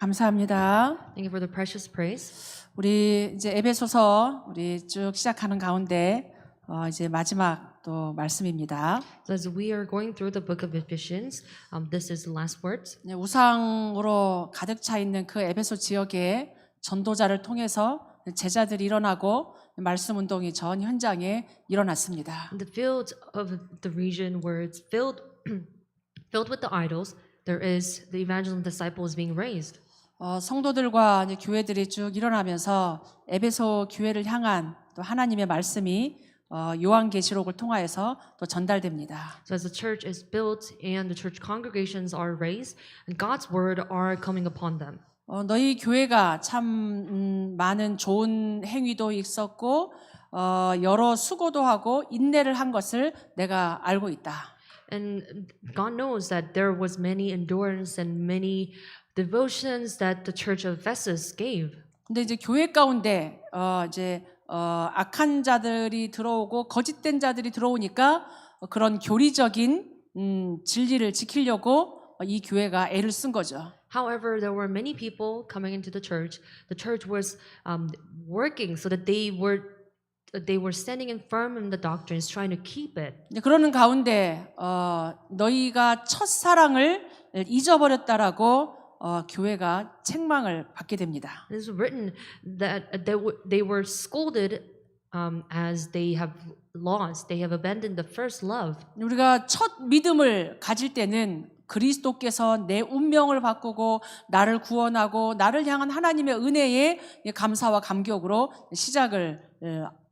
감사합니다. Thank you for the precious praise. 우리 이제 에베소서 우리 쭉 시작하는 가운데 이제 마지막 또 말씀입니다. So as we are going through the book of Ephesians, this is the last words. 이제 우상으로 가득 차 있는 그 에베소 지역에 전도자를 통해서 제자들이 일어나고 말씀 운동이 전 현장에 일어났습니다. In the field of the region where it's filled with the idols, there is the evangelism disciples being raised. 성도들과 이제 교회들이 쭉 일어나면서 에베소 교회를 향한 또 하나님의 말씀이 요한계시록을 통하여서 또 전달됩니다. So as the church is built and the church congregations are raised, and God's word are coming upon them. 너희 교회가 참 많은 좋은 행위도 있었고 여러 수고도 하고 인내를 한 것을 내가 알고 있다. And God knows that there was many endurance and many devotions that the church of Ephesus gave. 근데 이제 교회 가운데 이제 악한 자들이 들어오고 거짓된 자들이 들어오니까 그런 교리적인 진리를 지키려고 이 교회가 애를 쓴 거죠. However, there were many people coming into the church. The church was working so that they were standing firm in the doctrines, trying to keep it. 그러는 가운데 너희가 첫 사랑을 잊어버렸다라고 교회가 책망을 받게 됩니다. It is written that they were scolded as they have lost, they have abandoned the first love. 우리가 첫 믿음을 가질 때는 그리스도께서 내 운명을 바꾸고 나를 구원하고 나를 향한 하나님의 은혜에 감사와 감격으로 시작을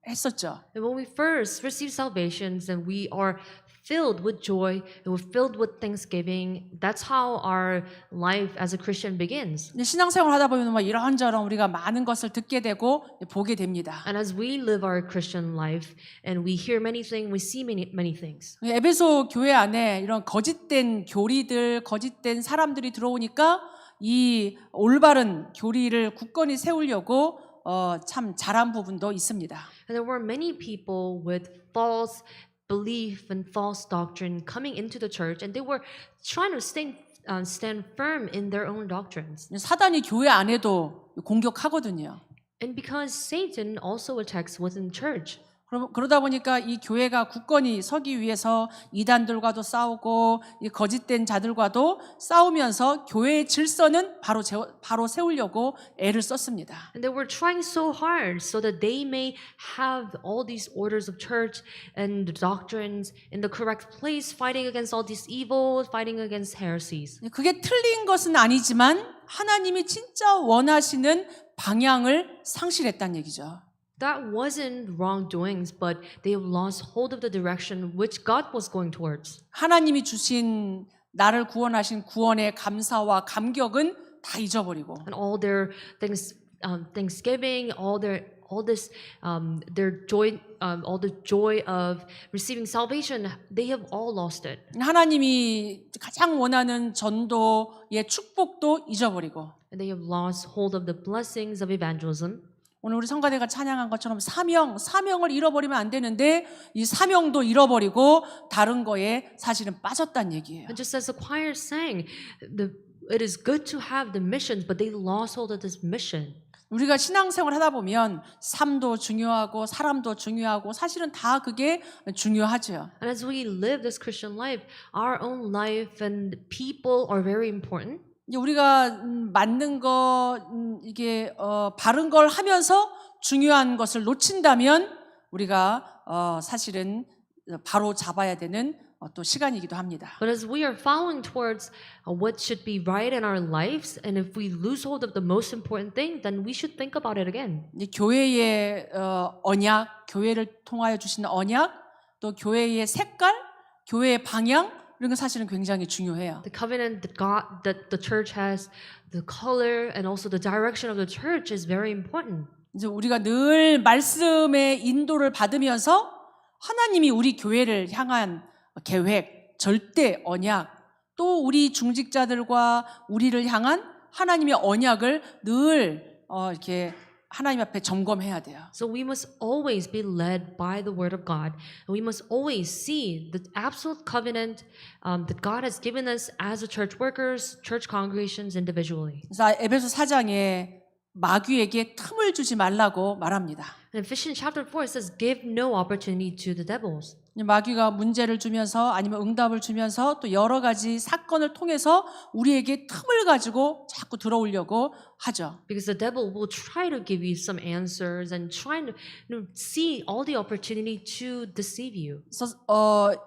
했었죠. And when we first receive salvation, and we are filled with joy, and we're filled with thanksgiving, that's how our life as a Christian begins. 신앙생활 하다 보면 막 이런저런 우리가 많은 것을 듣게 되고 보게 됩니다. And as we live our Christian life, and we hear many things, we see many things. 에베소 교회 안에 이런 거짓된 교리들, 거짓된 사람들이 들어오니까 이 올바른 교리를 굳건히 세우려고 참 잘한 부분도 있습니다. And there were many people with false belief and false doctrine coming into the church, and they were trying to stand firm in their own doctrines. 사단이 교회 안에도 공격하거든요. And because Satan also attacks within church. 그러다 보니까 이 교회가 굳건히 서기 위해서 이단들과도 싸우고 이 거짓된 자들과도 싸우면서 교회의 질서는 바로 세우려고 애를 썼습니다. And they were trying so hard so that they may have all these orders of church and the doctrines in the correct place, fighting against all these evils, fighting against heresies. 그게 틀린 것은 아니지만 하나님이 진짜 원하시는 방향을 상실했다는 얘기죠. That wasn't wrongdoings, but they have lost hold of the direction which God was going towards. 하나님이 주신 나를 구원하신 구원의 감사와 감격은 다 잊어버리고 And all their thanksgiving, their joy, all the joy of receiving salvation, they have all lost it. 하나님이 가장 원하는 전도의 축복도 잊어버리고 And they have lost hold of the blessings of evangelism. 오늘 우리 성가대가 찬양한 것처럼 사명을 잃어버리면 안 되는데 이 사명도 잃어버리고 다른 거에 사실은 빠졌다는 얘기예요. And just as the choir sang, it is good to have the missions, but they lost hold of this mission. 우리가 신앙생활 하다 보면 삶도 중요하고 사람도 중요하고 사실은 다 그게 중요하죠. And as we live this Christian life, our own life and people are very important. 이제 우리가 맞는 거 이게 바른 걸 하면서 중요한 것을 놓친다면 우리가 사실은 바로 잡아야 되는 또 시간이기도 합니다. But as we are following towards what should be right in our lives, and if we lose hold of the most important thing, then we should think about it again. 이 교회의 언약, 교회를 통하여 주신 언약, 또 교회의 색깔, 교회의 방향 이런 건 사실은 굉장히 중요해요. The covenant that the church has, the color, and also the direction of the church is very important. 이제 우리가 늘 말씀의 인도를 받으면서 하나님이 우리 교회를 향한 계획, 절대 언약, 또 우리 중직자들과 우리를 향한 하나님의 언약을 늘 이렇게 하나님 앞에 점검해야 돼요. So we must always be led by the word of God. And we must always see the absolute covenant that God has given us as a church workers, church congregations individually. 그래서 에베소 4장에 마귀에게 틈을 주지 말라고 말합니다. In Ephesians chapter 4 it says, give no opportunity to the devils. 마귀가 문제를 주면서 아니면 응답을 주면서 또 여러 가지 사건을 통해서 우리에게 틈을 가지고 자꾸 들어오려고 하죠. Because the devil will try to give you some answers and try to see all the opportunity to deceive you. 그래서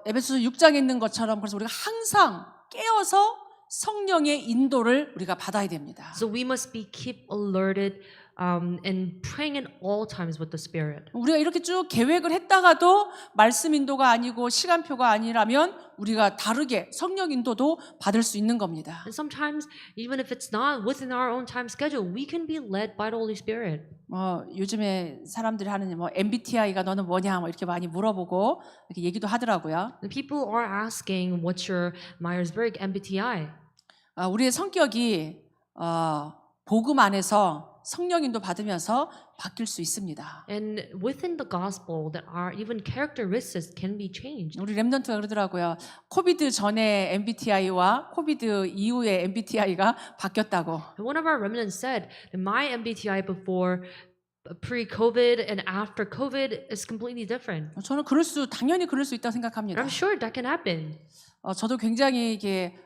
에베소서 6장에 있는 것처럼 그래서 우리가 항상 깨어서 성령의 인도를 우리가 받아야 됩니다. So we must be keep alerted and praying in all times with the Spirit. 우리가 이렇게 쭉 계획을 했다가도 말씀 인도가 아니고 시간표가 아니라면 우리가 다르게 성령 인도도 받을 수 있는 겁니다. And sometimes, even if it's not within our own time schedule, we can be led by the Holy Spirit. 요즘에 사람들이 하는 MBTI가 너는 뭐냐 이렇게 많이 물어보고 이렇게 얘기도 하더라고요. And people are asking, what's your Myers-Briggs MBTI? 우리의 성격이 복음 안에서 성령인도 받으면서 바뀔 수 있습니다. And within the gospel, that our even characteristics can be changed. 우리 렘넌트가 그러더라고요. 코비드 전에 MBTI와 코비드 이후의 MBTI가 바뀌었다고. And one of our remnants said that my MBTI before pre-COVID and after COVID is completely different. 저는 당연히 그럴 수 있다고 생각합니다. I'm sure that can happen. 저도 굉장히 이게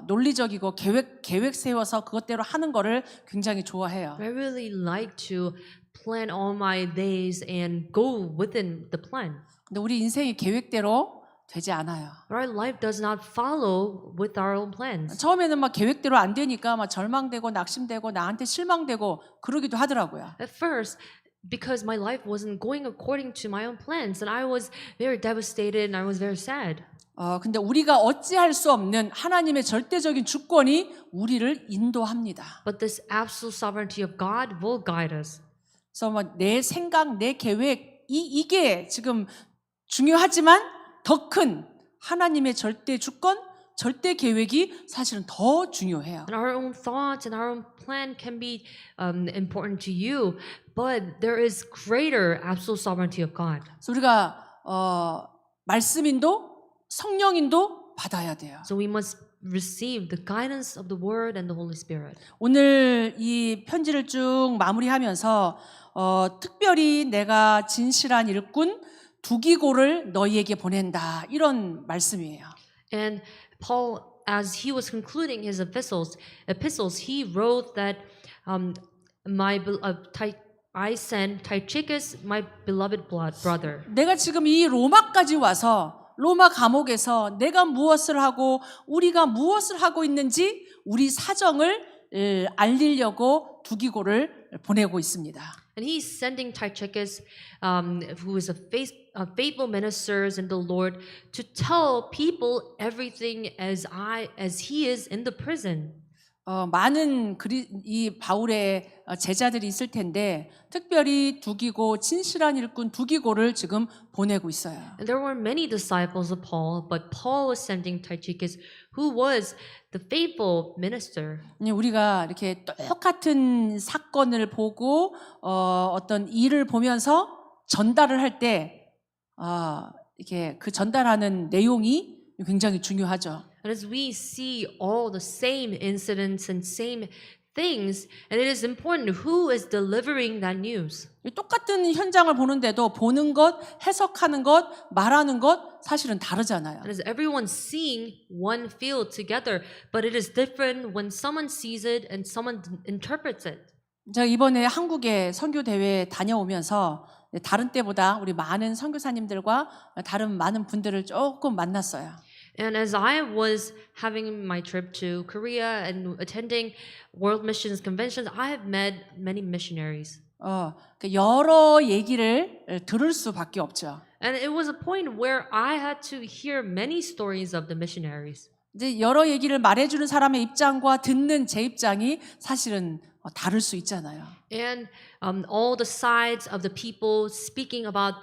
논리적이고 계획 세워서 그것대로 하는 거를 굉장히 좋아해요. I really like to plan all my days and go within the plan. 근데 우리 인생이 계획대로 되지 않아요. But our life does not follow with our own plans. 처음에는 막 계획대로 안 되니까 막 절망되고 낙심되고 나한테 실망되고 그러기도 하더라고요. At first, because my life wasn't going according to my own plans, and I was very devastated and I was very sad. 근데 우리가 어찌할 수 없는 하나님의 절대적인 주권이 우리를 인도합니다. But this absolute sovereignty of God will guide us. 그래서 내 생각, 내 계획 이게 지금 중요하지만 더 큰 하나님의 절대 주권, 절대 계획이 사실은 더 중요해요. And our own thoughts and our own plan can be important to you, but there is greater absolute sovereignty of God. 그래서 우리가 말씀인도 성령인도 받아야 돼요. So we must receive the guidance of the Word and the Holy Spirit. 오늘 이 편지를 쭉 마무리하면서 특별히 내가 진실한 일꾼 두기고를 너희에게 보낸다 이런 말씀이에요. And Paul, as he was concluding his epistles, he wrote that I send Tychicus, my beloved brother. 내가 지금 이 로마까지 와서 로마 감옥에서 내가 무엇을 하고 우리가 무엇을 하고 있는지 우리 사정을 알리려고 두기고를 보내고 있습니다. And he's sending Tychicus, who is a faithful minister in the Lord, to tell people everything as he is in the prison. 많은 이 바울의 제자들이 있을 텐데 특별히 두기고 진실한 일꾼 두기고를 지금 보내고 있어요. And there were many disciples of Paul, but Paul was sending Tychicus, who was the faithful minister. 우리가 이렇게 똑같은 사건을 보고 어떤 일을 보면서 전달을 할 때 이렇게 그 전달하는 내용이 굉장히 중요하죠. And as we see all the same incidents and same things, and it is important who is delivering that news. 똑같은 현장을 보는데도 보는 것, 해석하는 것, 말하는 것 사실은 다르잖아요. And as everyone's seeing one field together, but it is different when someone sees it and someone interprets it. 제가 이번에 한국에 선교 대회 다녀오면서 다른 때보다 우리 많은 선교사님들과 다른 많은 분들을 조금 만났어요. And as I was having my trip to Korea and attending World Missions Conventions, I have met many missionaries. 여러 얘기를 들을 수밖에 없죠. And it was a point where I had to hear many stories of the missionaries. 이제 여러 얘기를 말해주는 사람의 입장과 듣는 제 입장이 사실은 다를 수 있잖아요. And all the sides of the people speaking about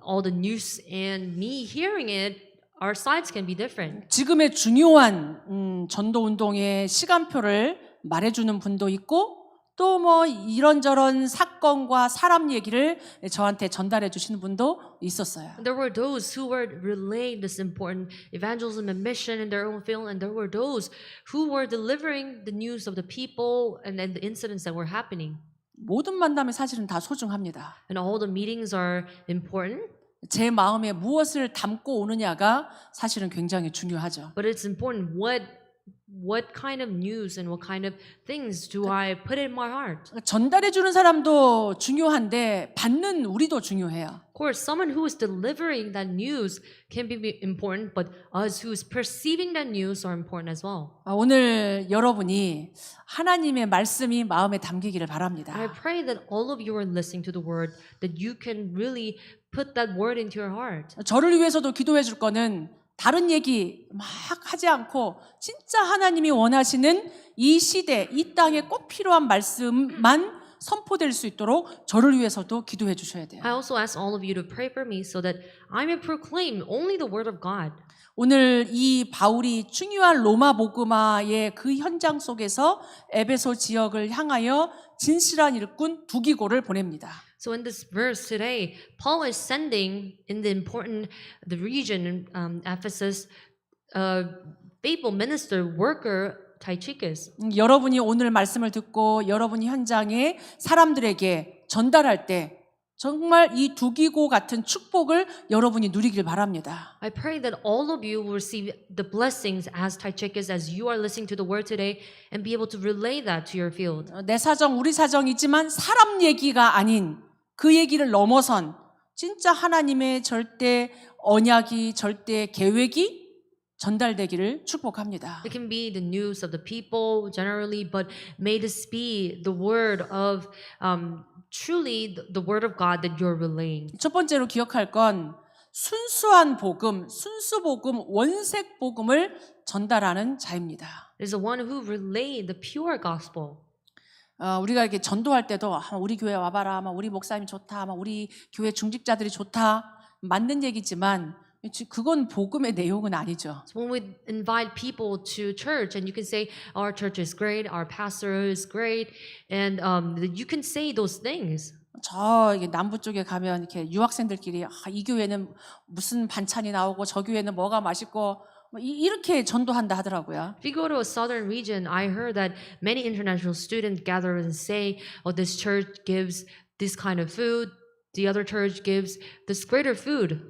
all the news and me hearing it, our sides can be different. 지금의 중요한 전도 운동의 시간표를 말해주는 분도 있고 또 뭐 이런저런 사건과 사람 얘기를 저한테 전달해 주시는 분도 있었어요. And there were those who were relaying this important evangelism and mission in their own field, and there were those who were delivering the news of the people and the incidents that were happening. 모든 만남이 사실은 다 소중합니다. And all the meetings are important, 제 마음에 무엇을 담고 오느냐가 사실은 굉장히 중요하죠. but it's important what kind of news and what kind of things do I put in my heart? 전달해 주는 사람도 중요한데 받는 우리도 중요해요. Of course, someone who is delivering that news can be important, but us who's perceiving that news are important as well. 오늘 여러분이 하나님의 말씀이 마음에 담기기를 바랍니다. I pray that all of you are listening to the word, that you can really put that word into your heart. 저를 위해서도 기도해 줄 거는 다른 얘기 막 하지 않고 진짜 하나님이 원하시는 이 시대, 이 땅에 꼭 필요한 말씀만 선포될 수 있도록 저를 위해서도 기도해 주셔야 돼요. I also ask all of you to pray for me so that I may proclaim only the word of God. 오늘 이 바울이 중요한 로마 복음화의 그 현장 속에서 에베소 지역을 향하여 진실한 일꾼 두기고를 보냅니다. So in this verse today, Paul is sending in the region Ephesus, faithful minister worker Tychicus. 여러분이 오늘 말씀을 듣고 여러분이 현장에 사람들에게 전달할 때 정말 이 두기고 같은 축복을 여러분이 누리길 바랍니다. I pray that all of you will receive the blessings as Tychicus as you are listening to the word today and be able to relay that to your field. 내 사정, 우리 사정이지만 사람 얘기가 아닌 그 얘기를 넘어선 진짜 하나님의 절대 언약이, 절대 계획이 전달되기를 축복합니다. It can be the news of the people generally, but may this be the word of truly the word of God that you're relaying. 첫 번째로 기억할 건 순수한 복음, 순수 복음, 원색 복음을 전달하는 자입니다. It is the one who relay the pure gospel. 우리가 이렇게 전도할 때도 우리 교회 와봐라, 우리 목사님 좋다, 우리 교회 중직자들이 좋다, 맞는 얘기지만 그건 복음의 내용은 아니죠. So when we invite people to church and you can say our church is great, our pastor is great, and you can say those things. 저 남부 쪽에 가면 이렇게 유학생들끼리 이 교회는 무슨 반찬이 나오고 저 교회는 뭐가 맛있고 이렇게 전도한다 하더라고요. If you go to a southern region, I heard that many international students gather and say, "Oh, this church gives this kind of food, the other church gives this greater food."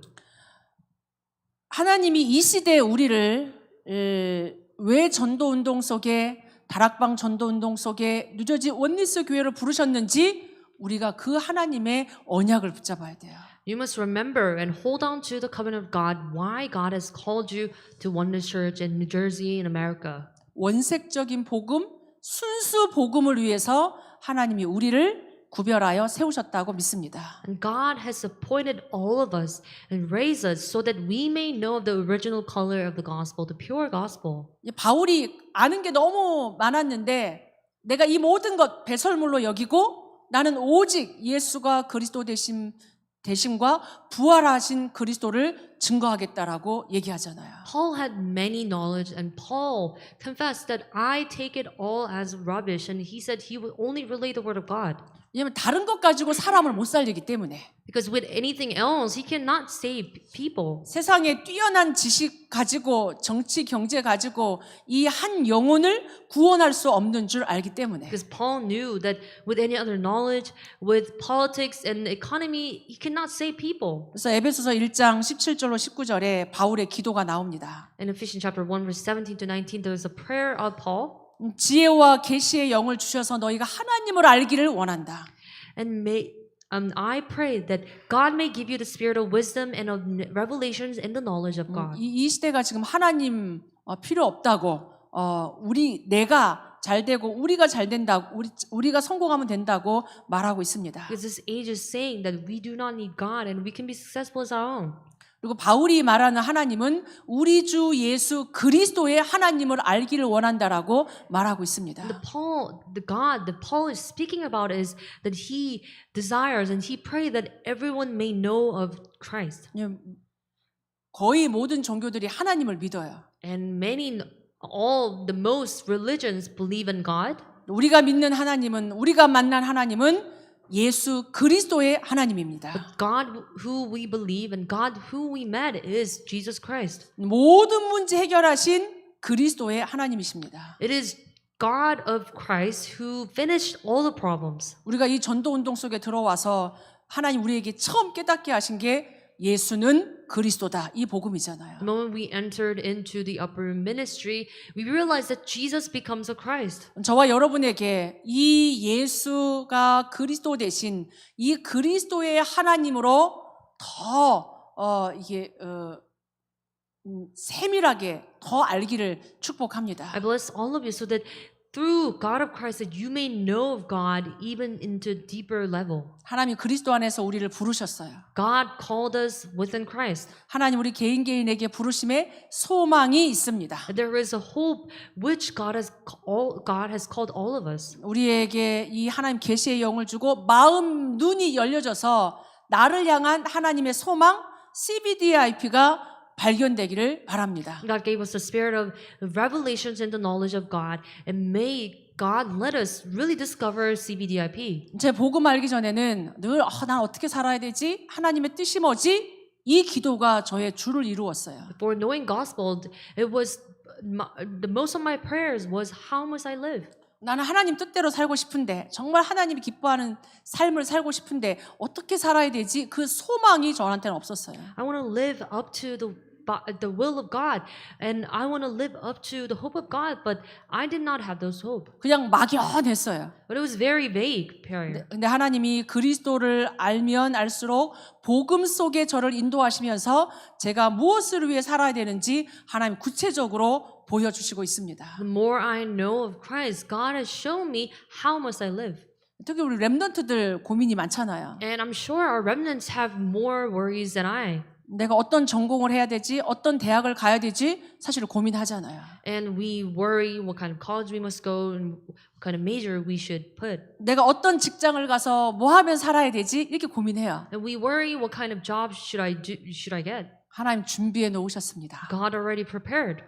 하나님이 이 시대에 우리를 왜 전도운동 속에 다락방 전도운동 속에 뉴저지 원리스 교회를 부르셨는지 우리가 그 하나님의 언약을 붙잡아야 돼요. You must remember and hold on to the covenant of God, why God has called you to Oneness Church in New Jersey in America. 원색적인 복음, 순수 복음을 위해서 하나님이 우리를 구별하여 세우셨다고 믿습니다. And God has appointed all of us and raised us so that we may know the original color of the gospel, the pure gospel. 바울이 아는 게 너무 많았는데 내가 이 모든 것 배설물로 여기고 나는 오직 예수가 그리스도 되심과 부활하신 그리스도를 증거하겠다라고 얘기하잖아요. Paul had many knowledge and Paul confessed that I take it all as rubbish and he said he would only relay the word of God. 왜냐하면 다른 것 가지고 사람을 못 살리기 때문에 Because with anything else, he cannot save people. 세상에 뛰어난 지식 가지고 정치 경제 가지고 이 한 영혼을 구원할 수 없는 줄 알기 때문에 Because Paul knew that with any other knowledge, with politics and economy, he cannot save people. 그래서 에베소서 1장 17절로 19절에 바울의 기도가 나옵니다. In Ephesians chapter 1, verse 17 to 19, there is a prayer of Paul. 지혜와 계시의 영을 주셔서 너희가 하나님을 알기를 원한다. And I pray that God may give you the spirit of wisdom and of revelations in the knowledge of God. 이 시대가 지금 하나님 필요 없다고 내가 잘 되고 우리가 잘 된다고 우리가 성공하면 된다고 말하고 있습니다. Because this age is saying that we do not need God and we can be successful as our own. 그리고 바울이 말하는 하나님은 우리 주 예수 그리스도의 하나님을 알기를 원한다라고 말하고 있습니다. The God that Paul is speaking about is that he desires and he prays that everyone may know of Christ. 거의 모든 종교들이 하나님을 믿어요. And the most religions believe in God. 우리가 믿는 하나님은, 우리가 만난 하나님은 예수 그리스도의 하나님입니다. God who we believe and God who we met is Jesus Christ. 모든 문제 해결하신 그리스도의 하나님이십니다. It is God of Christ who finished all the problems. 우리가 이 전도 운동 속에 들어와서 하나님 우리에게 처음 깨닫게 하신 게 예수는 그리스도다. 이 복음이잖아요. The moment we entered into the upper ministry, we realized that Jesus becomes a Christ. 저와 여러분에게 이 예수가 그리스도 대신 이 그리스도의 하나님으로 더 세밀하게 더 알기를 축복합니다. I bless all of you so that through God of Christ that you may know of God even into deeper level. 하나님 그리스도 안에서 우리를 부르셨어요. God called us within Christ. 하나님 우리 개인에게 부르심에 소망이 있습니다. There is a hope which God has called all of us. 우리에게 이 하나님 계시의 영을 주고 마음 눈이 열려져서 나를 향한 하나님의 소망 CBDIP가 발견되기를 바랍니다. God gave us the spirit of revelations and the knowledge of God, and may God let us really discover CBDIP. 제 복음 알기 전에는 늘 난 어떻게 살아야 되지? 하나님의 뜻이 뭐지? 이 기도가 저의 주를 이루었어요. For knowing gospel, it was the most of my prayers was how must I live? 나는 하나님 뜻대로 살고 싶은데 정말 하나님이 기뻐하는 삶을 살고 싶은데 어떻게 살아야 되지? 그 소망이 저한테는 없었어요. I want to live up to the will of God, and I want to live up to the hope of God, but I did not have those hope. 그냥 막연했어요. But it was very vague prayer. 근데 하나님이 그리스도를 알면 알수록 복음 속에 저를 인도하시면서 제가 무엇을 위해 살아야 되는지 하나님 구체적으로 보여주시고 있습니다. The more I know of Christ, God has shown me how must I live. 특히 우리 랩런트들 고민이 많잖아요. And I'm sure our remnants have more worries than I. 내가 어떤 전공을 해야 되지? 어떤 대학을 가야 되지? 사실 고민하잖아요. And we worry what kind of college we must go and what kind of major we should put. 내가 어떤 직장을 가서 뭐 하면 살아야 되지? 이렇게 고민해요. And we worry what kind of job should I get. 하나님 준비해 놓으셨습니다. God already prepared.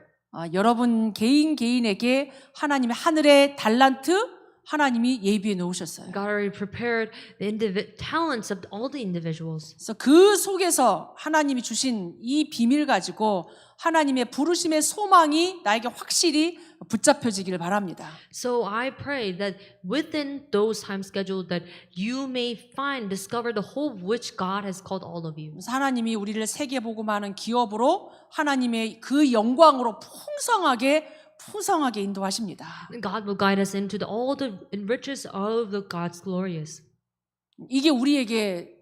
여러분 개인에게 하나님의 하늘의 달란트 하나님이 예비해 놓으셨어요. God already prepared the talents of all the individuals. 그래서 그 속에서 하나님이 주신 이 비밀 가지고 하나님의 부르심의 소망이 나에게 확실히 붙잡혀지기를 바랍니다. So I pray that within those time schedules that you may discover the hope which God has called all of you. 그래서 하나님이 우리를 세계 복음하는 기업으로 하나님의 그 영광으로 풍성하게 인도하십니다. God will guide us into all the riches of the God's glorious. 이게 우리에게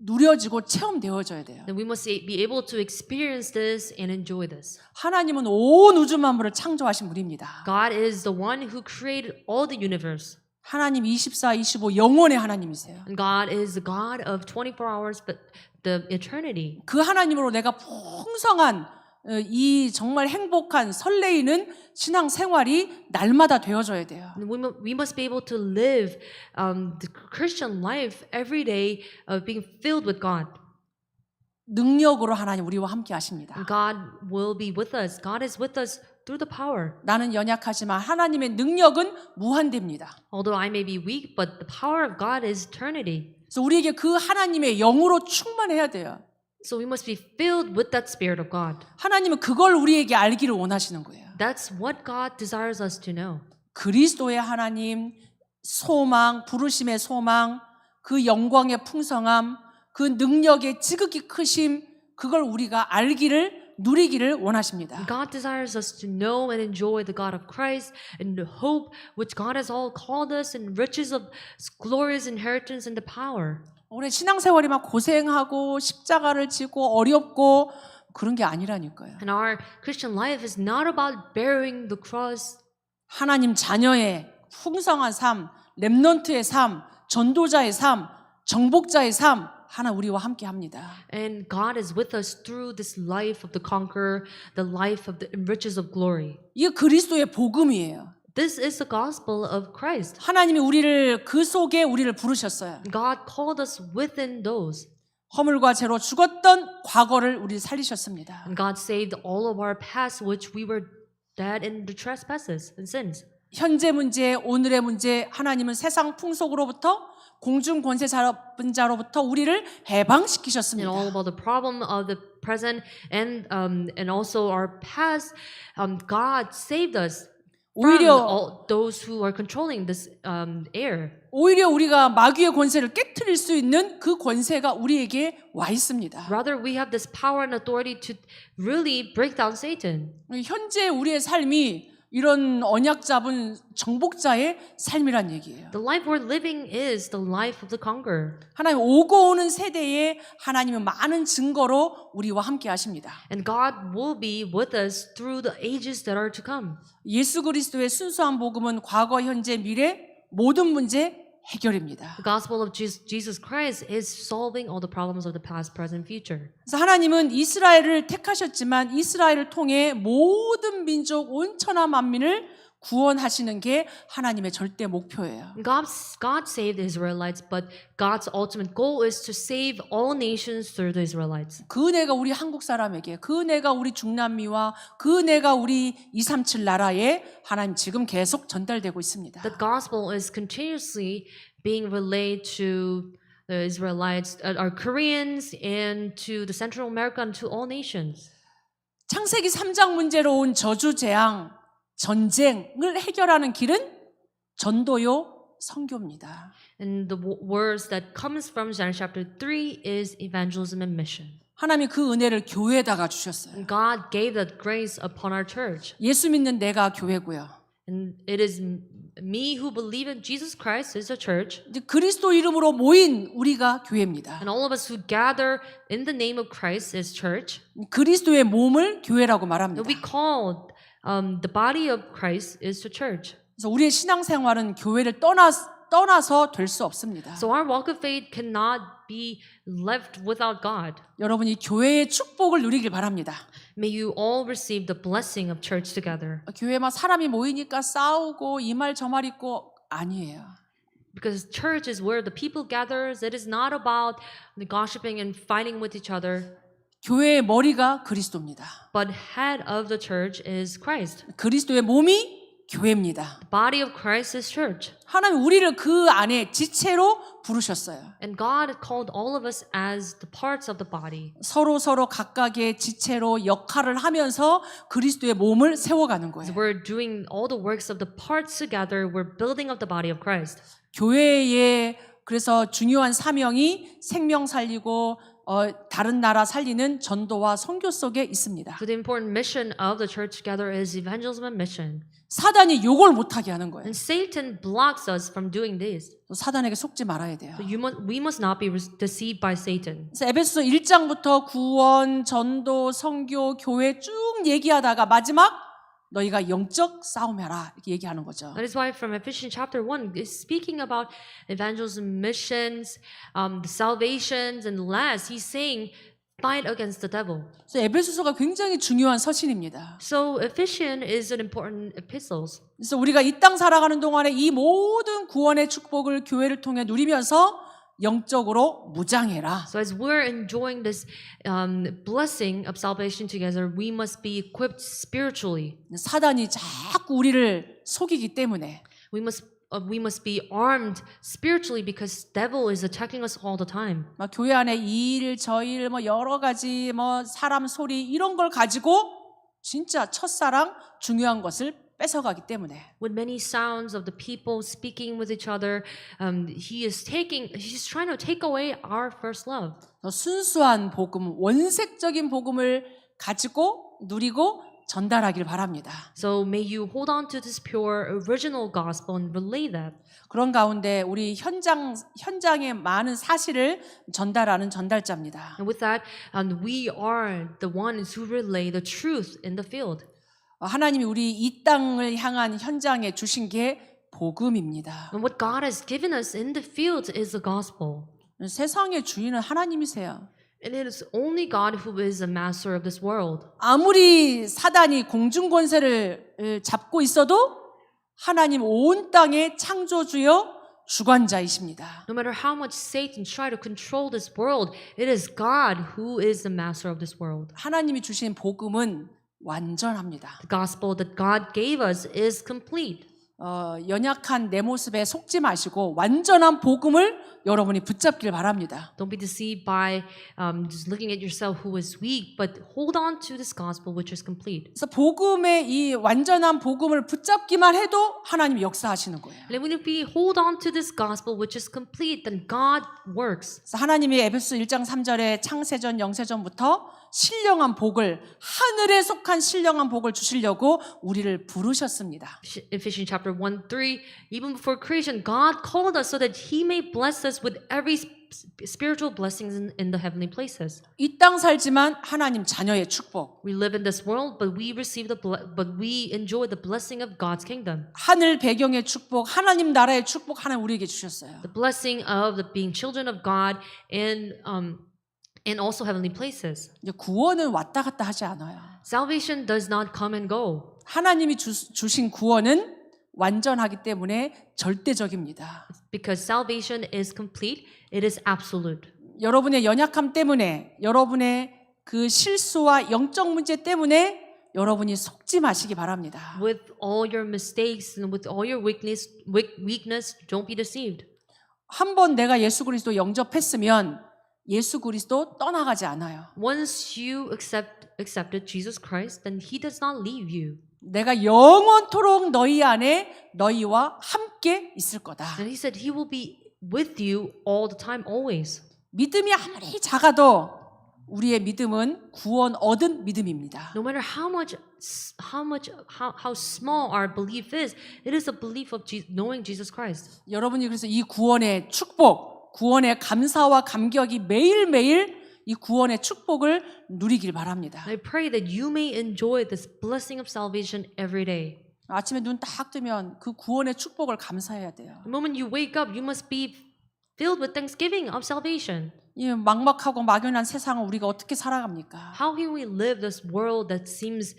누려지고 체험되어져야 돼요. Then we must be able to experience this and enjoy this. 하나님은 온 우주 만물을 창조하신 분입니다. God is the one who created all the universe. 하나님 24, 25 영원의 하나님이세요. And God is the God of 24 hours, but the eternity. 그 하나님으로 내가 풍성한 이 정말 행복한 설레이는 신앙 생활이 날마다 되어져야 돼요. We must be able to live the Christian life every day of being filled with God. 능력으로 하나님 우리와 함께 하십니다. God will be with us. God is with us through the power. 나는 연약하지만 하나님의 능력은 무한대입니다. Although I may be weak, but the power of God is eternity. 그래서 우리에게 그 하나님의 영으로 충만해야 돼요. So we must be filled with that Spirit of God. 하나님은 그걸 우리에게 알기를 원하시는 거예요. That's what God desires us to know. 그리스도의 하나님, 소망, 부르심의 소망, 그 영광의 풍성함, 그 능력의 지극히 크심, 그걸 우리가 누리기를 원하십니다. God desires us to know and enjoy the God of Christ and the hope which God has all called us and riches of glorious inheritance and the power. 우리 신앙생활이 막 고생하고 십자가를 지고 어렵고 그런 게 아니라니까요. And our Christian life is not about bearing the cross. 하나님 자녀의 풍성한 삶, 렘넌트의 삶, 전도자의 삶, 정복자의 삶 하나 우리와 함께 합니다. And God is with us through this life of the conqueror, the life of the riches of glory. 이게 그리스도의 복음이에요. This is the gospel of Christ. 하나님이 그 속에 우리를 부르셨어요. God called us within those. 허물과 죄로 죽었던 과거를 우리 살리셨습니다. And God saved all of our past which we were dead in the trespasses and sins. 현재 문제, 오늘의 문제, 하나님은 세상 풍속으로부터 공중 권세 잡은 자로부터 우리를 And 해방시키셨습니다. all about the problem of the present and also our past, God saved us from 오히려 all those who are controlling this air. 오히려 우리가 마귀의 권세를 깨트릴 수 있는 그 권세가 우리에게 와 있습니다. Rather, we have this power and authority to really break down Satan. 현재 우리의 삶이 이런 언약 잡은 정복자의 삶이란 얘기예요. The life we're living is the life of the conqueror. 하나님 오고 오는 세대에 하나님은 많은 증거로 우리와 함께 하십니다. And God will be with us through the ages that are to come. 예수 그리스도의 순수한 복음은 과거, 현재, 미래 모든 문제 해결입니다. The gospel of Jesus Christ is solving all the problems of the past, present, future. 그래서 하나님은 이스라엘을 택하셨지만 이스라엘을 통해 모든 민족 온 천하 만민을 구원하시는 게 하나님의 절대 목표예요. God saved the Israelites, but God's ultimate goal is to save all nations through the Israelites. 그 은혜가 우리 한국 사람에게, 그 은혜가 우리 중남미와 그 은혜가 우리 237 나라에 하나님 지금 계속 전달되고 있습니다. The gospel is continuously being relayed to the Israelites, our Koreans, and to the Central America and to all nations. 창세기 3장 문제로 온 저주 재앙, 전쟁을 해결하는 길은 전도요 선교입니다. And the words that comes from Genesis chapter 3 is evangelism and mission. 하나님이 그 은혜를 교회에다가 주셨어요. And God gave that grace upon our church. 예수 믿는 내가 교회고요. And it is me who believe in Jesus Christ is a church. 이제 그리스도 이름으로 모인 우리가 교회입니다. And all of us who gather in the name of Christ is church. 그리스도의 몸을 교회라고 말합니다. And we call the body of Christ is the church. 그래서 우리의 신앙생활은 교회를 떠나서 될 수 없습니다. So our walk of faith cannot be left without God. 여러분이 교회의 축복을 누리길 바랍니다. May you all receive the blessing of church together. 교회만 사람이 모이니까 싸우고 이 말 저 말 있고 아니에요. Because church is where the people gathers. It is not about gossiping and fighting with each other. 교회의 머리가 그리스도입니다. But head of the church is Christ. 그리스도의 몸이 교회입니다. The body of Christ is church. 하나님 우리를 그 안에 지체로 부르셨어요. And God called all of us as the parts of the body. 서로 각각의 지체로 역할을 하면서 그리스도의 몸을 세워가는 거예요. So we're doing all the works of the parts together. We're building up the body of Christ. 교회의 그래서 중요한 사명이 생명 살리고 다른 나라 살리는 전도와 선교 속에 있습니다. So the important mission of the church together is evangelism and mission. 사단이 욕을 못하게 하는 거예요. And Satan blocks us from doing this. 사단에게 속지 말아야 돼요. So we must not be deceived by Satan. 그래서 에베소서 1장부터 구원, 전도, 선교, 교회 쭉 얘기하다가 마지막 너희가 영적 싸움해라 이렇게 얘기하는 거죠. That is why from Ephesians chapter 1 is speaking about evangelism, missions, the salvations, and last he's saying fight against the devil. 그래서 에베소서가 굉장히 중요한 서신입니다. So Ephesians is an important epistles. 그래서 우리가 이 땅 살아가는 동안에 이 모든 구원의 축복을 교회를 통해 누리면서 영적으로 무장해라. So as we're enjoying this blessing of salvation together, we must be equipped spiritually. 사단이 자꾸 우리를 속이기 때문에 We must be armed spiritually because devil is attacking us all the time. 막 교회 안에 이 일, 저 일, 뭐 여러 가지 뭐 사람 소리 이런 걸 가지고 진짜 첫사랑 중요한 것을 뺏어가기 때문에 With many sounds of the people speaking with each other, he's trying to take away our first love. 순수한 복음, 원색적인 복음을 가지고 누리고 전달하길 바랍니다. So may you hold on to this pure original gospel and relay that. 그런 가운데 우리 현장의 많은 사실을 전달하는 전달자입니다. And with that, we are the ones who relay the truth in the field. 하나님이 우리 이 땅을 향한 현장에 주신 게 복음입니다. And what God has given us in the field is the gospel. 세상의 주인은 하나님이세요. And it is only God who is the master of this world. 아무리 사단이 공중 권세를 잡고 있어도 하나님 온 땅의 창조주여 주관자이십니다. No matter how much Satan try to control this world, it is God who is the master of this world. 하나님이 주신 복음은 완전합니다. The gospel that God gave us is complete. 연약한 내 모습에 속지 마시고 완전한 복음을 여러분이 붙잡길 바랍니다. Don't be deceived by just looking at yourself who is weak, but hold on to this gospel which is complete. 그래서 복음의 이 완전한 복음을 붙잡기만 해도 하나님이 역사하시는 거예요. And even if we hold on to this gospel which is complete, then God works. 그래서 하나님이 에베소 1장 3절에 창세전 영세전부터 신령한 복을 하늘에 속한 신령한 복을 주시려고 우리를 부르셨습니다. Ephesians chapter 1:3, even before creation, God called us so that He may bless us with every spiritual blessings in the heavenly places. 이 땅 살지만 하나님 자녀의 축복, We live in this world, but we enjoy the blessing of God's kingdom. 하늘 배경의 축복, 하나님 나라의 축복 하나님 우리에게 주셨어요. The blessing of being children of God and also heavenly places. 이제 구원은 왔다 갔다 하지 않아요. Salvation does not come and go. 하나님이 주신 구원은 완전하기 때문에 절대적입니다. Because salvation is complete, it is absolute. 여러분의 연약함 때문에, 여러분의 그 실수와 영적 문제 때문에 여러분이 속지 마시기 바랍니다. With all your mistakes and with all your weakness, don't be deceived. 한 번 내가 예수 그리스도 영접했으면 예수 그리스도 떠나가지 않아요. Once you accepted Jesus Christ, then He does not leave you. 내가 영원토록 너희 안에 너희와 함께 있을 거다. And He said He will be with you all the time, always. 믿음이 아무리 작아도 우리의 믿음은 구원 얻은 믿음입니다. No matter how small our belief is, it is a belief of knowing Jesus Christ. 여러분이 그래서 이 구원의 축복, 구원의 감사와 감격이 매일매일 이 구원의 축복을 누리길 바랍니다. I pray that you may enjoy this blessing of salvation every day. 아침에 눈 딱 뜨면 그 구원의 축복을 감사해야 돼요. The moment you wake up, you must be filled with thanksgiving of salvation. 이 막막하고 막연한 세상을 우리가 어떻게 살아갑니까? How can we live this world that seems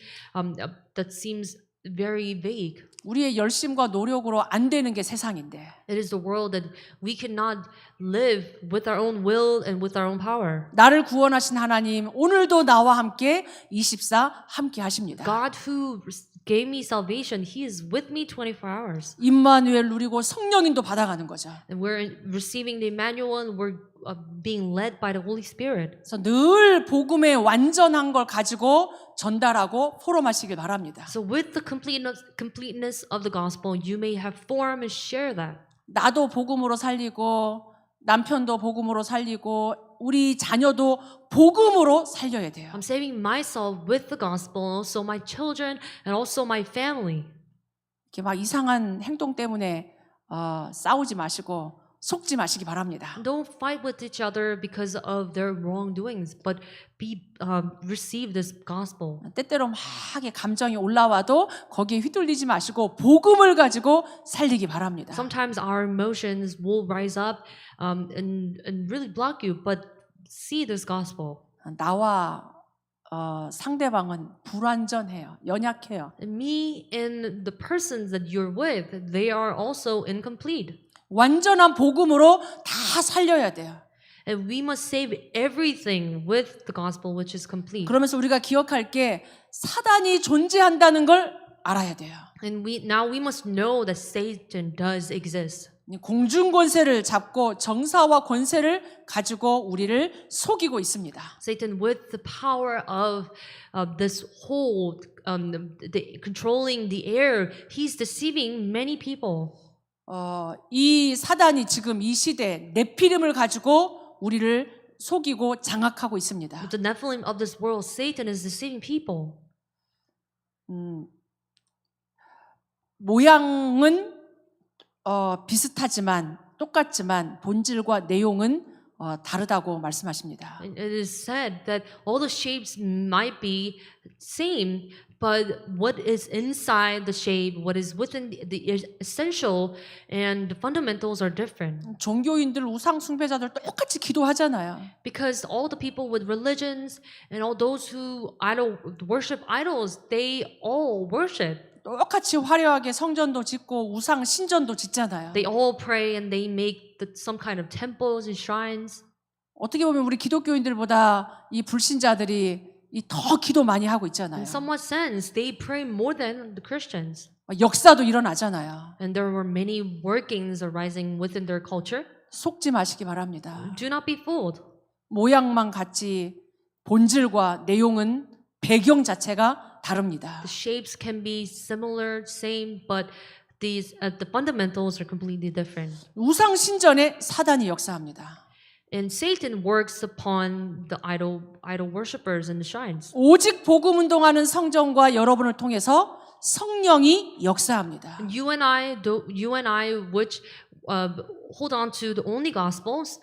very vague? 우리의 열심과 노력으로 안 되는 게 세상인데 It is the world that we cannot live with our own will and with our own power. 나를 구원하신 하나님 오늘도 나와 함께 24 함께 하십니다. God who gave me salvation, He is with me 24 hours. 임마누엘 누리고 성령인도 받아가는 거죠. And we're receiving the Emmanuel and we're being led by the Holy Spirit. 그래서 늘 복음의 완전한 걸 가지고 전달하고 포럼하시길 바랍니다. So with the completeness of the gospel, you may have form and share that. 나도 복음으로 살리고 남편도 복음으로 살리고 우리 자녀도 복음으로 살려야 돼요. I'm saving myself with the gospel, so my children and also my family. 이렇게 막 이상한 행동 때문에 싸우지 마시고 속지 마시기 바랍니다. Don't fight with each other because of their wrongdoings, but receive this gospel. 때때로 막 감정이 올라와도 거기에 휘둘리지 마시고 복음을 가지고 살리기 바랍니다. Sometimes our emotions will rise up and really block you, but see this gospel. 나와 상대방은 불완전해요. 연약해요. And me and the persons that you're with, they are also incomplete. 완전한 복음으로 다 살려야 돼요. And we must save everything with the gospel which is complete. 그러면서 우리가 기억할 게 사단이 존재한다는 걸 알아야 돼요. And we must know that Satan does exist. 공중 권세를 잡고 정사와 권세를 가지고 우리를 속이고 있습니다. Satan, with the power of this whole controlling the air, he's deceiving many people. 이 사단이 지금 이 시대 네피림을 가지고 우리를 속이고 장악하고 있습니다. With the Nephilim of this world, Satan is deceiving people. 모양은 비슷하지만 똑같지만 본질과 내용은 다르다고 말씀하십니다. It is said that all the shapes might be same, but what is inside the shape, what is within the essential and the fundamentals are different. 종교인들 우상 숭배자들 똑같이 기도하잖아요. Because all the people with religions and all those who worship idols, they all worship. 똑같이 화려하게 성전도 짓고 우상 신전도 짓잖아요. They all pray and they make some kind of temples and shrines. 어떻게 보면 우리 기독교인들보다 이 불신자들이 더 기도 많이 하고 있잖아요. In somewhat sense, they pray more than the Christians. 역사도 일어나잖아요. And there were many workings arising within their culture. 속지 마시기 바랍니다. Do not be fooled. 모양만 같지 본질과 내용은 배경 자체가 다릅니다. The shapes can be similar, same, but the fundamentals are completely different. 우상 신전에 사단이 역사합니다. And Satan works upon the idol worshippers and the shrines. 오직 복음 운동하는 성전과 여러분을 통해서 성령이 역사합니다. And you and I, which hold on to the only gospels,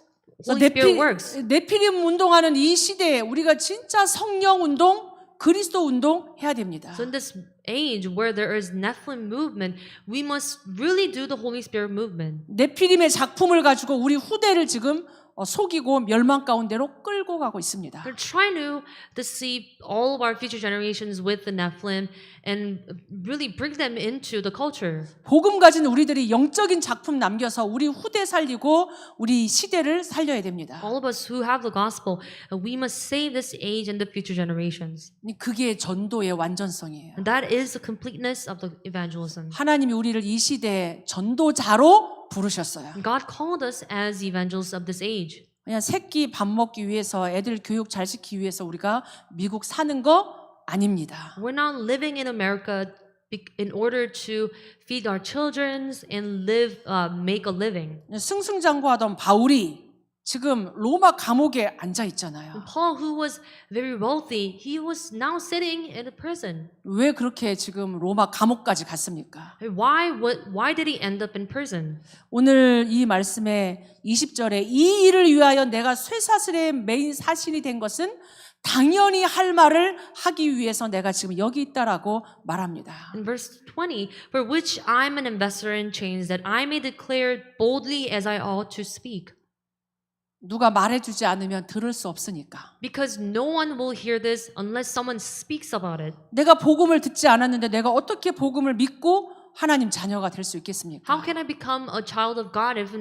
Holy Spirit works. 네피림 운동하는 이 시대에 우리가 진짜 성령 운동, 그리스도 운동 해야 됩니다. So in this age where there is Nephilim movement, we must really do the Holy Spirit movement. 네피림의 작품을 가지고 우리 후대를 지금 속이고 멸망 가운데로 끌고 가고 있습니다. They're trying to deceive all of our future generations with the Nephilim and really bring them into the culture. 복음 가진 우리들이 영적인 작품 남겨서 우리 후대 살리고 우리 시대를 살려야 됩니다. All of us who have the gospel, we must save this age and the future generations. 그게 전도의 완전성이에요. And that is the completeness of the evangelism. 하나님이 우리를 이 시대에 전도자로 부르셨어요. God called us as evangelists of this age. 그냥 새끼 밥 먹기 위해서 애들 교육 잘 시키기 위해서 우리가 미국 사는 거 아닙니다. We're not living in America in order to feed our children and make a living. 승승장구하던 바울이 지금 로마 감옥에 앉아 있잖아요. Paul, who was very wealthy, he was now sitting in a prison. 왜 그렇게 지금 로마 감옥까지 갔습니까? Why did he end up in prison? 오늘 이 말씀에 20절에 이 일을 위하여 내가 쇠사슬의 메인 사신이 된 것은 당연히 할 말을 하기 위해서 내가 지금 여기 있다라고 말합니다. In verse 20, for which I'm an ambassador in chains, that I may declare boldly as I ought to speak. 누가 말해주지 않으면 들을 수 없으니까. Because no one will hear this unless someone speaks about it. 내가 복음을 듣지 않았는데 내가 어떻게 복음을 믿고 하나님 자녀가 될 수 있겠습니까? How can I become a child of God if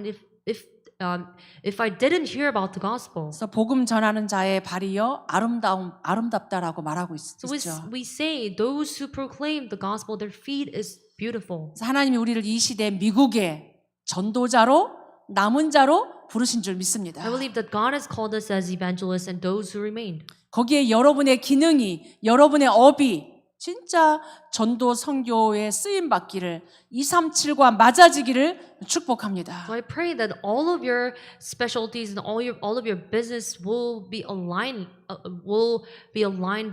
I didn't hear about the gospel? 그래서 복음 전하는 자의 발이여 아름답다라고 말하고 So 있죠. we say those who proclaim the gospel, their feet is beautiful. 그래서 하나님이 우리를 이 시대 미국의 전도자로 남은 자로 부르신 줄 믿습니다. I believe that God has called us as evangelists and those who remained. 거기에 여러분의 기능이, 여러분의 업이 진짜 전도 선교에 쓰임 받기를 237과 맞아지기를 축복합니다. So I pray that all of your specialties and all of your business will be aligned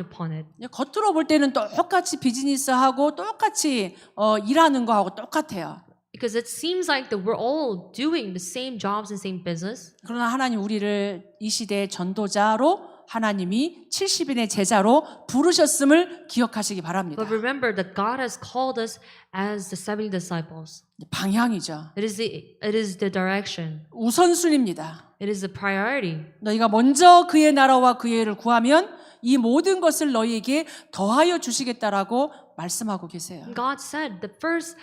upon it. 겉으로 볼 때는 똑같이 비즈니스하고 똑같이 일하는 거하고 똑같아요. Because it seems like that we're all doing the same jobs and same business. 그러나 하나님 우리를 이 시대의 전도자로 하나님이 70인의 제자로 부르셨음을 기억하시기 바랍니다. But remember that God has called us as the 70 disciples. 방향이죠. It is the direction. 우선순위입니다. It is the priority. 너희가 먼저 그의 나라와 그의 의를 구하면 이 모든 것을 너희에게 더하여 주시겠다라고 말씀하고 계세요. God said, but first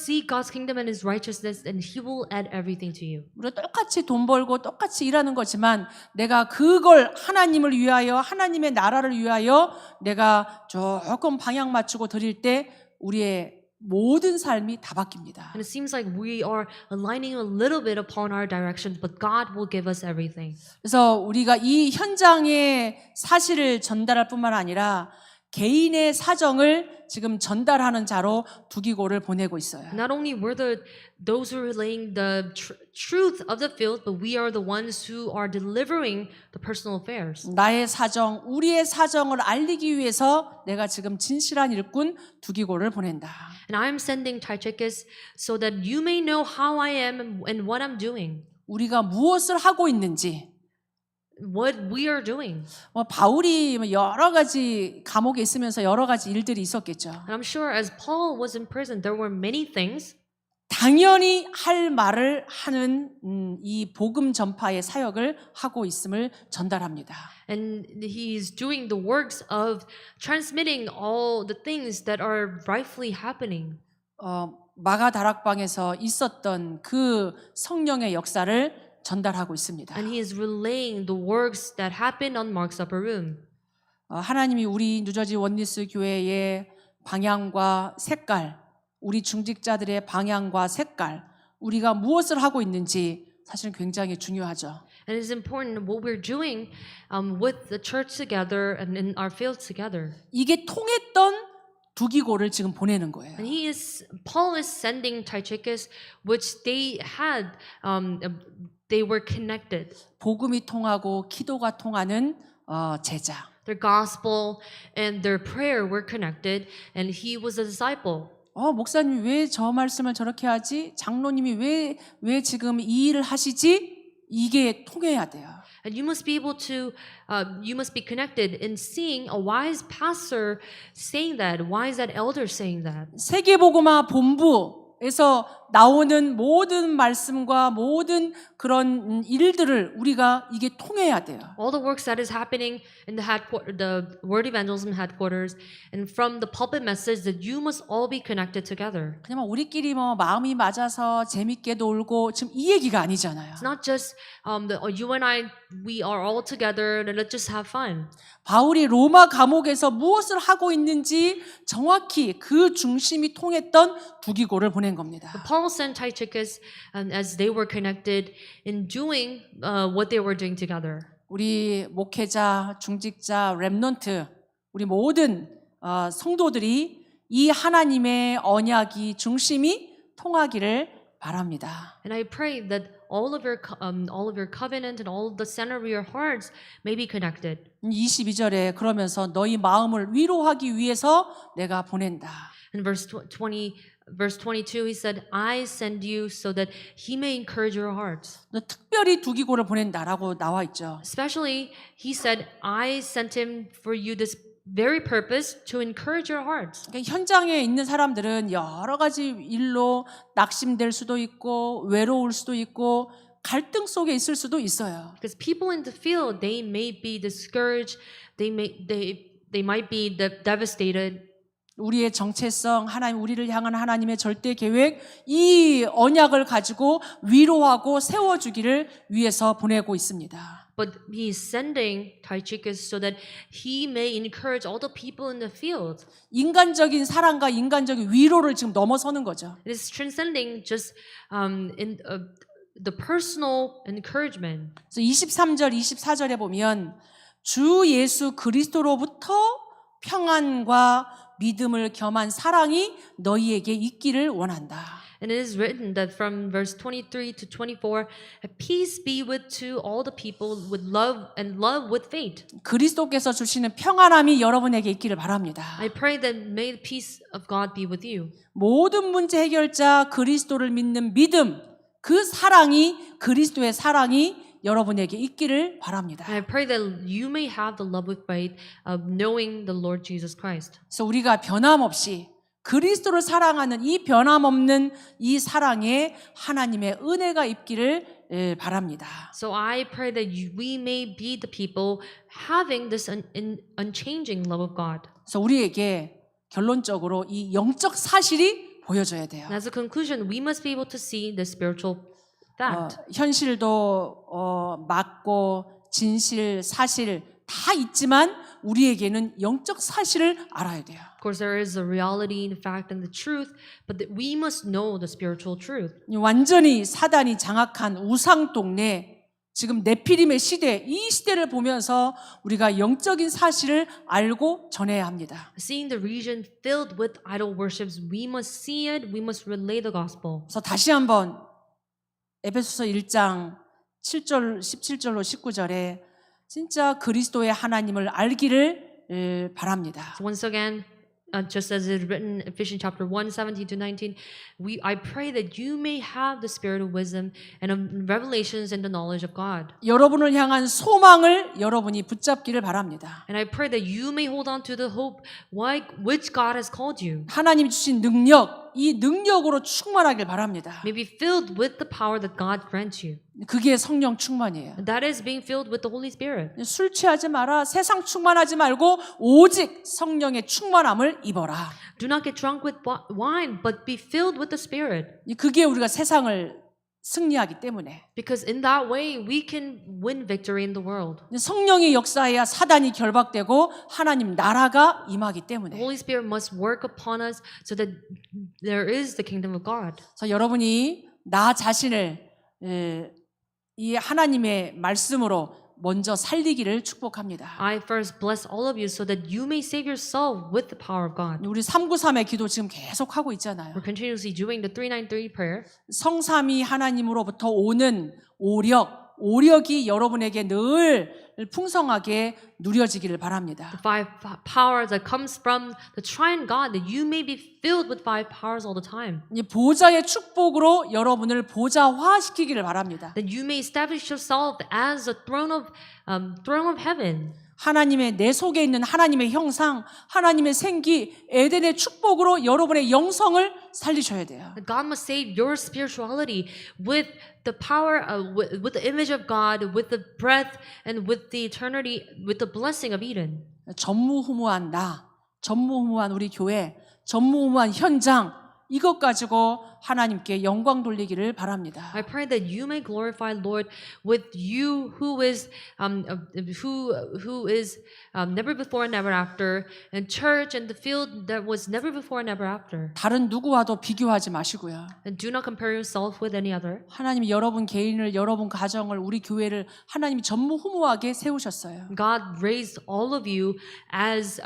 seek God's kingdom and His righteousness, and He will add everything to you. 우리가 똑같이 돈 벌고 똑같이 일하는 거지만 내가 그걸 하나님을 위하여 하나님의 나라를 위하여 내가 조금 방향 맞추고 드릴 때 우리의 모든 삶이 다 바뀝니다. And it seems like we are aligning a little bit upon our direction, but God will give us everything. 그래서 우리가 이 현장의 사실을 전달할 뿐만 아니라 개인의 사정을 지금 전달하는 자로 두기고를 보내고 있어요. Not only were those who are relaying the truth of the field, but we are the ones who are delivering the personal affairs. 나의 사정, 우리의 사정을 알리기 위해서 내가 지금 진실한 일꾼 두기고를 보낸다. And I am sending Tychicus so that you may know how I am and what I'm doing. 우리가 무엇을 하고 있는지. What we are doing. 바울이 여러 가지 감옥에 있으면서 여러 가지 일들이 있었겠죠. And I'm sure as Paul was in prison, there were many things. 당연히 할 말을 하는 이 복음 전파의 사역을 하고 있음을 전달합니다. And he's doing the works of transmitting all the things that are rightfully happening. 마가 다락방에서 있었던 그 성령의 역사를 전달하고 있습니다. And he is relaying the works that happened on Mark's upper room. 하나님이 우리 뉴저지 원리스 교회의 방향과 색깔, 우리 중직자들의 방향과 색깔, 우리가 무엇을 하고 있는지 사실 굉장히 중요하죠. And it's important what we're doing with the church together and in our fields together. 이게 통했던 두기고를 지금 보내는 거예요. And Paul is sending Tychicus, which they had, they were connected. 복음이 통하고 기도가 통하는 제자. Their gospel and their prayer were connected, and he was a disciple. 목사님 왜 저 말씀을 저렇게 하지? 장로님이 왜 지금 이 일을 하시지? 이게 통해야 돼요. And you must be able to, you must be connected in seeing a wise pastor saying that, wise that elder saying that. 세계복음화 본부에서 나오는 모든 말씀과 모든 그런 일들을 우리가 이게 통해야 돼요. All the works that is happening in the Word Evangelism headquarters and from the pulpit message that you must all be connected together. 그냥 우리끼리 마음이 맞아서 재밌게 놀고 지금 이 얘기가 아니잖아요. It's not just you and I, we are all together and let's just have fun. 바울이 로마 감옥에서 무엇을 하고 있는지 정확히 그 중심이 통했던 두기고를 보낸 겁니다. Paul sent Tychicus as they were connected in doing what they were doing together. 우리 목회자, 중직자, 렘넌트, 우리 모든 성도들이 이 하나님의 언약이 중심이 통하기를 바랍니다. And I pray that all of your covenant and all of the center of your hearts may be connected. 22절에 그러면서 너희 마음을 위로하기 위해서 내가 보낸다. In verse 22, he said, I send you so that he may encourage your hearts. 특별히 두기고를 보낸다라고 나와 있죠. Especially, he said, I sent him for you this very purpose to encourage your hearts. 그러니까 현장에 있는 사람들은 여러 가지 일로 낙심될 수도 있고 외로울 수도 있고 갈등 속에 있을 수도 있어요. Because people in the field, they may be discouraged, they might be devastated. 우리의 정체성, 하나님 우리를 향한 하나님의 절대 계획, 이 언약을 가지고 위로하고 세워주기를 위해서 보내고 있습니다. But he is sending Tychicus so that he may encourage all the people in the field. 인간적인 사랑과 인간적인 위로를 지금 넘어서는 거죠. It is transcending just in the personal encouragement. 그래서 23절, 24절에 보면 주 예수 그리스도로부터 평안과 믿음을 겸한 사랑이 너희에게 있기를 원한다. And it is written that from verse 23 to 24, peace be to all the people with love and love with faith. 그리스도께서 주시는 평안함이 여러분에게 있기를 바랍니다. I pray that may the peace of God be with you. 모든 문제 해결자 그리스도를 믿는 믿음, 그 사랑이 그리스도의 사랑이 여러분에게 있기를 바랍니다. And I pray that you may have the love with faith of knowing the Lord Jesus Christ. 그래서 우리가 변함없이 그리스도를 사랑하는 이 변함없는 이 사랑에 하나님의 은혜가 있기를 바랍니다. So I pray that we may be the people having this unchanging love of God. 그래서 우리에게 결론적으로 이 영적 사실이 보여져야 돼요. And as a conclusion, we must be able to see the spiritual fact. 현실도 맞고 진실, 사실 다 있지만 우리에게는 영적 사실을 알아야 돼요. Of course, there is a reality, the fact, and the truth, but we must know the spiritual truth. 완전히 사단이 장악한 우상 동네, 지금 네피림의 시대, 이 시대를 보면서 우리가 영적인 사실을 알고 전해야 합니다. Seeing the region filled with idol worships, we must see it, we must relay the gospel. 그래서 다시 한번 에베소서 1장 7절, 17절로 19절에 진짜 그리스도의 하나님을 알기를 바랍니다. So once again, just as it is written in Ephesians chapter 1, 17 to 19, I pray that you may have the spirit of wisdom and of revelations and the knowledge of God. 여러분을 향한 소망을 여러분이 붙잡기를 바랍니다. And I pray that you may hold on to the hope which God has called you. 하나님 주신 능력, 이 능력으로 충만하길 바랍니다. May be filled with the power that God grants you. 그게 성령 충만이에요. And that is being filled with the Holy Spirit. 술 취하지 마라. 세상 충만하지 말고 오직 성령의 충만함을 입어라. Do not get drunk with wine, but be filled with the Spirit. 그게 우리가 세상을 승리하기 때문에. Because in that way, we can win victory in the world. 성령의 역사해야 사단이 결박되고 하나님 나라가 임하기 The 때문에. Holy Spirit must work upon us so that there is the kingdom of God. 그래서 여러분이 나 자신을 이 하나님의 말씀으로 먼저 살리기를 축복합니다. I first bless all of you so that you may save yourself with the power of God. 우리 393의 기도 지금 계속 하고 있잖아요. We're continuously doing the 393 prayer. 성삼위 하나님으로부터 오는 오력이 여러분에게 늘 풍성하게 누려지기를 바랍니다. The five powers that comes from the triune God, that you may be filled with five powers all the time. 이 보좌의 축복으로 여러분을 보좌화시키기를 바랍니다. That you may establish yourself as a throne of heaven. 하나님의 내 속에 있는 하나님의 형상, 하나님의 생기, 에덴의 축복으로 여러분의 영성을 살리셔야 돼요. That God must save your spirituality with the power, with the image of God, with the breath, and with the eternity, with the blessing of Eden. 전무후무한 나, 전무후무한 우리 교회, 전무후무한 현장, 이것 가지고 하나님께 영광 돌리기를 바랍니다. I pray that you may glorify Lord with you who is never before and never after, and church and the field that was never before and never after. 다른 누구와도 비교하지 마시고요. And do not compare yourself with any other. 하나님이 여러분 개인을, 여러분 가정을, 우리 교회를 하나님이 전무후무하게 세우셨어요. God raised all of you as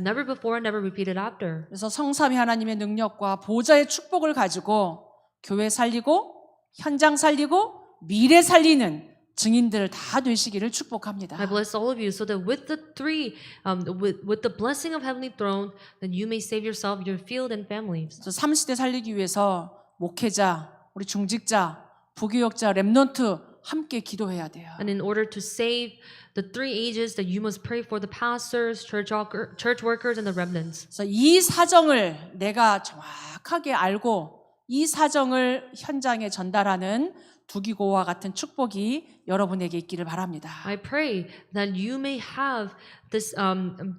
never before and never repeated after. 그래서 성삼위 하나님의 능력과 보좌의 축복을 가지고 교회 살리고 현장 살리고 미래 살리는 증인들 다 되시기를 축복합니다. I bless all of you so that with the with the blessing of heavenly throne, that you may save yourself, your field and families. 3시대 살리기 위해서 목회자, 우리 중직자, 부교역자, 렘넌트 함께 기도해야 돼요. And in order to save the three ages, that you must pray for the pastors, church workers, and the remnants. 그래서 이 사정을 내가 정확하게 알고 이 사정을 현장에 전달하는 두기고와 같은 축복이 여러분에게 있기를 바랍니다. I pray that you may have this,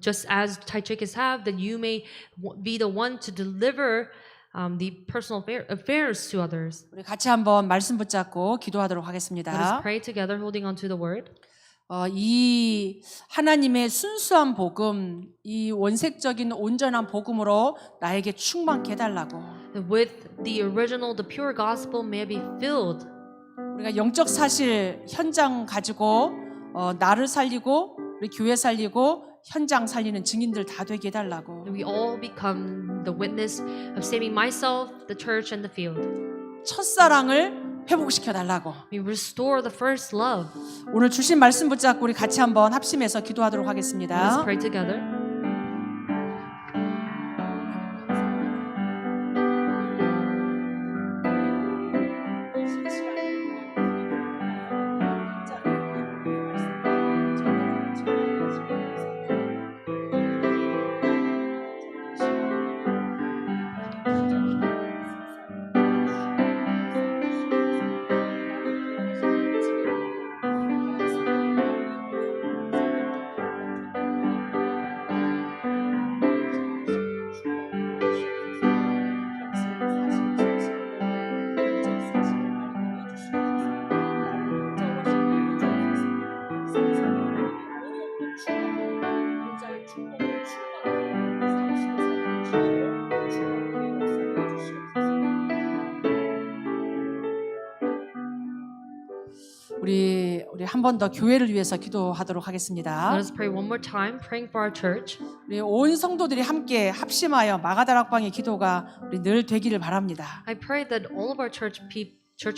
just as Tychicus have, that you may be the one to deliver the personal affairs to others. 우리 같이 한번 말씀 붙잡고 기도하도록 Let us 하겠습니다. pray together, holding on to the word. 이 하나님의 순수한 복음, 이 원색적인 온전한 복음으로 나에게 충만케 해달라고. That with the original, the pure gospel may be filled. 우리가 영적 사실 현장 가지고 나를 살리고 우리 교회 살리고 현장 살리는 증인들 다 되게 해달라고. That we all become the witness of saving myself, the church, and the field. 첫사랑을 회복시켜 달라고. We restore the first love. 오늘 주신 말씀 붙잡고 우리 같이 한번 합심해서 기도하도록 Let us 하겠습니다. pray together. 우리 한 번 더 교회를 위해서 기도하도록 Let 하겠습니다. us pray one more time, praying for our church. 우리 온 성도들이 함께 합심하여 마가다락방의 기도가 우리 늘 되기를 바랍니다. I pray that all of our church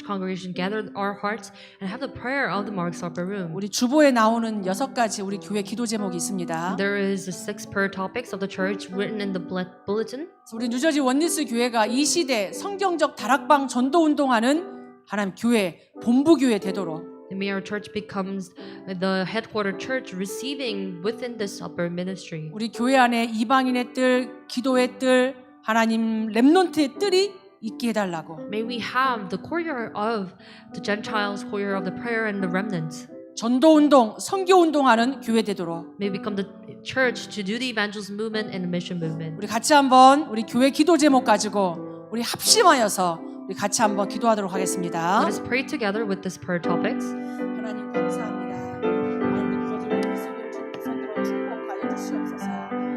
congregation gather our hearts and have the prayer of the Mark's Upper Room. 우리 주보에 나오는 6가지 우리 교회 기도 제목이 있습니다. There is the 6 prayer topics of the church written in the bulletin. 우리 뉴저지 원리스 교회가 이 시대 성경적 다락방 전도 운동하는 하나님 교회 본부 교회 되도록 And may our church becomes the headquarter church receiving within this upper ministry. 우리 교회 안에 이방인의 뜰, 기도의 뜰, 하나님 렘넌트의 뜰이 있게 해달라고. May we have the courier of the Gentiles, courier of the prayer and the remnants. 전도 운동, 선교 운동하는 교회 되도록 May we become the church to do the evangelism movement and the mission movement. 우리 같이 한번 우리 교회 기도 제목 가지고 우리 합심하여서 우리 같이 한번 기도하도록 하겠습니다. Let us pray together with this prayer topics. 하나님 감사합니다. 하나님 주셔서 예수님 손으로 축복하여 주시옵소서.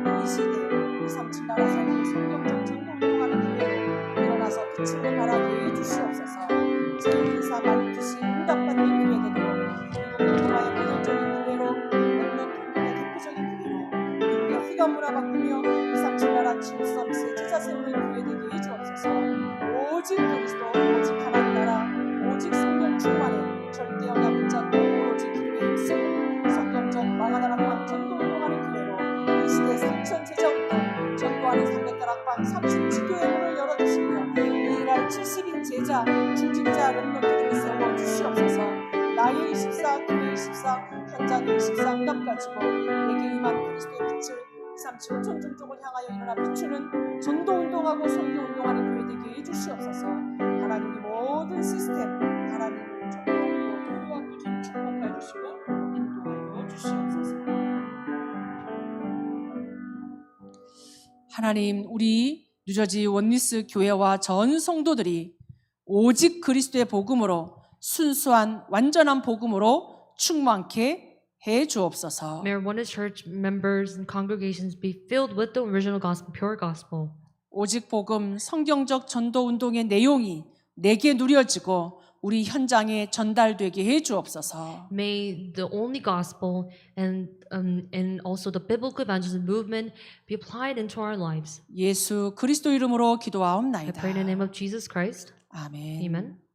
이 시대 237 나라 사이에 성경적 전도운동하는 교회로 일어나서 빛을 발하게 해주시옵소서. 제124 말뜻이 응답받는 교회 되도록 그리고 통하여 모델적인 교회로 랩넌트 운동의 대표적인 교회로 인류의 흑암 문화 바꾸며 237 나라 지구섬 새 제자 세우는 교회 되게 해주옵소서. 오직 그리스도 오직 하나님 나라 오직 성령 충만에 절대 영향 붙잡고 오로지 기도에 힘쓰고 성경적 마가다락방 전도운동하는 교회로 이 시대 3천 제자운동 전도하는 300다락방 30지교회 문을 열어주시며 이날 70인 제자 중직자 랩넌트들을 세워주시옵소서. 나의 24 교회 24 현장의 24 응답 가지고 내게 임한 그리스도의 빛을 237 전종족을 향하여 일어나 비추는 전도운동하고 선교운동하는 교회 되게 해주시옵소서. 하나님의 모든 시스템 하나님 전도운동 모두와 꾸준히 축복해 주시고 인도하여 주시옵소서. 하나님 우리 뉴저지 원리스 교회와 전 성도들이 오직 그리스도의 복음으로 순수한 완전한 복음으로 충만케 해 주옵소서. May our Oneness Church members and congregations be filled with the original gospel, pure gospel. 오직 복음 성경적 전도 운동의 내용이 내게 누려지고 우리 현장에 전달되게 해 주옵소서. May the only gospel and also the biblical evangelism movement be applied into our lives. 예수 그리스도 이름으로 I 기도하옵나이다. pray in the name of Jesus Christ. 아멘. Amen.